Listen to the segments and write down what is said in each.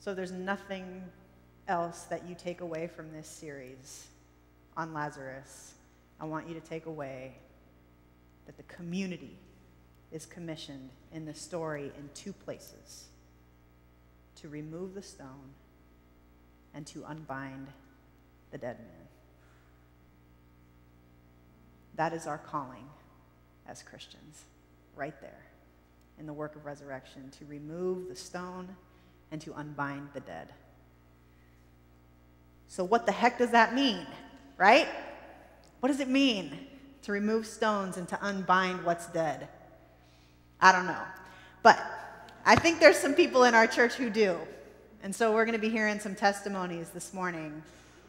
So there's nothing else that you take away from this series on Lazarus. I want you to take away that the community is commissioned in the story in two places: to remove the stone and to unbind the dead man. That is our calling as Christians, right there in the work of resurrection, to remove the stone and to unbind the dead. So what the heck does that mean, right? What does it mean to remove stones and to unbind what's dead? I don't know. But I think there's some people in our church who do. And so we're going to be hearing some testimonies this morning,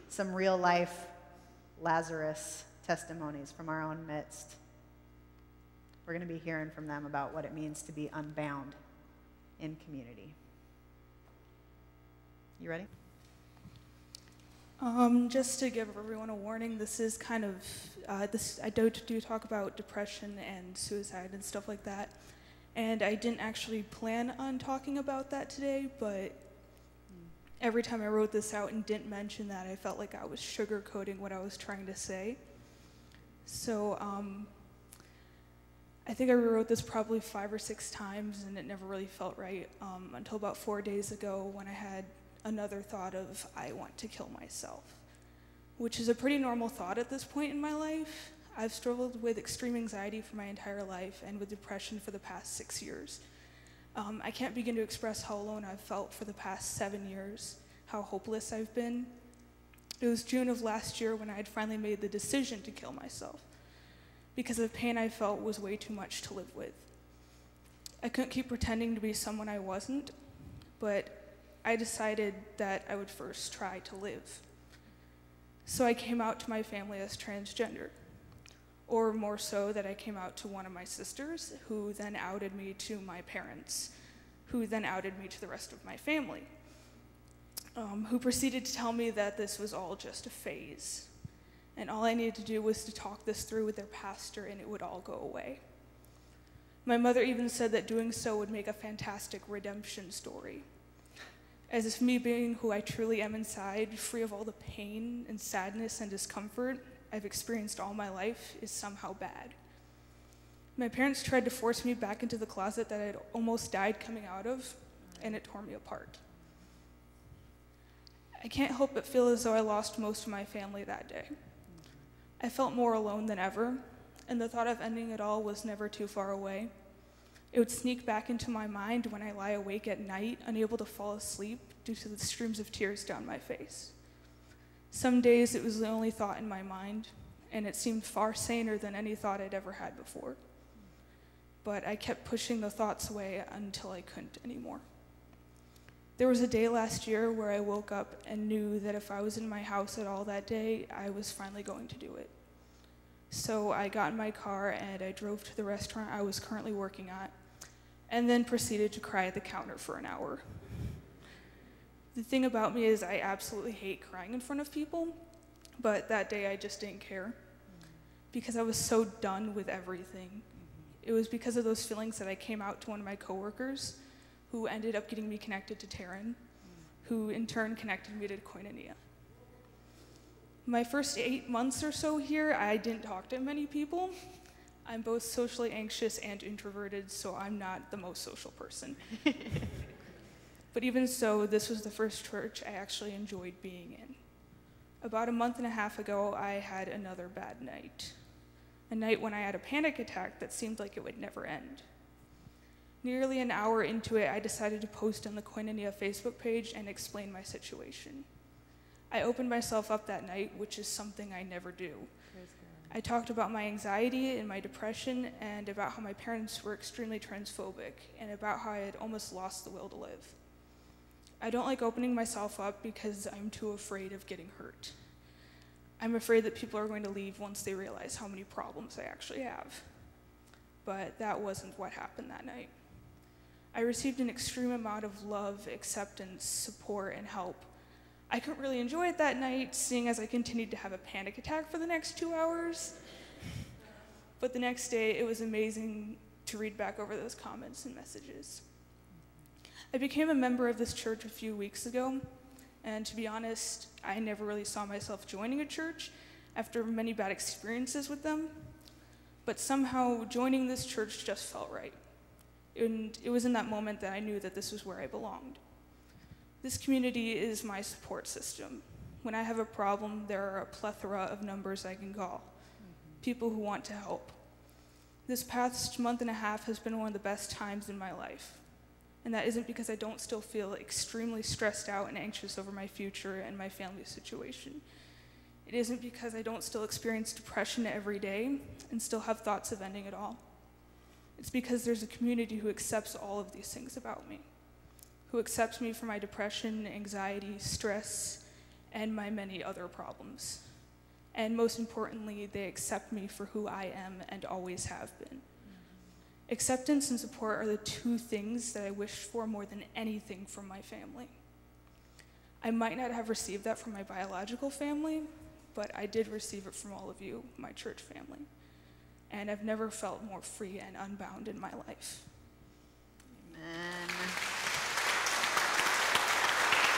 some real life Lazarus testimonies from our own midst. We're going to be hearing from them about what it means to be unbound in community. You ready? Just to give everyone a warning, this is kind of, I do talk about depression and suicide and stuff like that. And I didn't actually plan on talking about that today, but every time I wrote this out and didn't mention that, I felt like I was sugarcoating what I was trying to say. So I think I rewrote this probably 5 or 6 times, and it never really felt right until about 4 days ago when I had another thought of, I want to kill myself, which is a pretty normal thought at this point in my life. I've struggled with extreme anxiety for my entire life and with depression for the past 6 years. I can't begin to express how alone I've felt for the past 7 years, how hopeless I've been. It was June of last year when I had finally made the decision to kill myself because the pain I felt was way too much to live with. I couldn't keep pretending to be someone I wasn't, but I decided that I would first try to live. So I came out to my family as transgender, or more so that I came out to one of my sisters, who then outed me to my parents, who then outed me to the rest of my family, who proceeded to tell me that this was all just a phase, and all I needed to do was to talk this through with their pastor and it would all go away. My mother even said that doing so would make a fantastic redemption story, as if me being who I truly am inside, free of all the pain and sadness and discomfort I've experienced all my life, is somehow bad. My parents tried to force me back into the closet that I'd almost died coming out of, and it tore me apart. I can't help but feel as though I lost most of my family that day. I felt more alone than ever, and the thought of ending it all was never too far away. It would sneak back into my mind when I lie awake at night, unable to fall asleep due to the streams of tears down my face. Some days it was the only thought in my mind, and it seemed far saner than any thought I'd ever had before. But I kept pushing the thoughts away until I couldn't anymore. There was a day last year where I woke up and knew that if I was in my house at all that day, I was finally going to do it. So I got in my car and I drove to the restaurant I was currently working at, and then proceeded to cry at the counter for an hour. The thing about me is I absolutely hate crying in front of people, but that day I just didn't care because I was so done with everything. It was because of those feelings that I came out to one of my coworkers, who ended up getting me connected to Taryn, who in turn connected me to Koinonia. My first 8 months or so here, I didn't talk to many people. I'm both socially anxious and introverted, so I'm not the most social person. But even so, this was the first church I actually enjoyed being in. About a month and a half ago, I had another bad night. A night when I had a panic attack that seemed like it would never end. Nearly an hour into it, I decided to post on the Koinonia Facebook page and explain my situation. I opened myself up that night, which is something I never do. I talked about my anxiety and my depression and about how my parents were extremely transphobic and about how I had almost lost the will to live. I don't like opening myself up because I'm too afraid of getting hurt. I'm afraid that people are going to leave once they realize how many problems I actually have. But that wasn't what happened that night. I received an extreme amount of love, acceptance, support, and help. I couldn't really enjoy it that night, seeing as I continued to have a panic attack for the next 2 hours. But the next day, it was amazing to read back over those comments and messages. I became a member of this church a few weeks ago, and to be honest, I never really saw myself joining a church after many bad experiences with them, but somehow joining this church just felt right. And it was in that moment that I knew that this was where I belonged. This community is my support system. When I have a problem, there are a plethora of numbers I can call, people who want to help. This past month and a half has been one of the best times in my life. And that isn't because I don't still feel extremely stressed out and anxious over my future and my family situation. It isn't because I don't still experience depression every day and still have thoughts of ending it all. It's because there's a community who accepts all of these things about me, who accepts me for my depression, anxiety, stress, and my many other problems. And most importantly, they accept me for who I am and always have been. Acceptance and support are the two things that I wished for more than anything from my family. I might not have received that from my biological family, but I did receive it from all of you, my church family. And I've never felt more free and unbound in my life.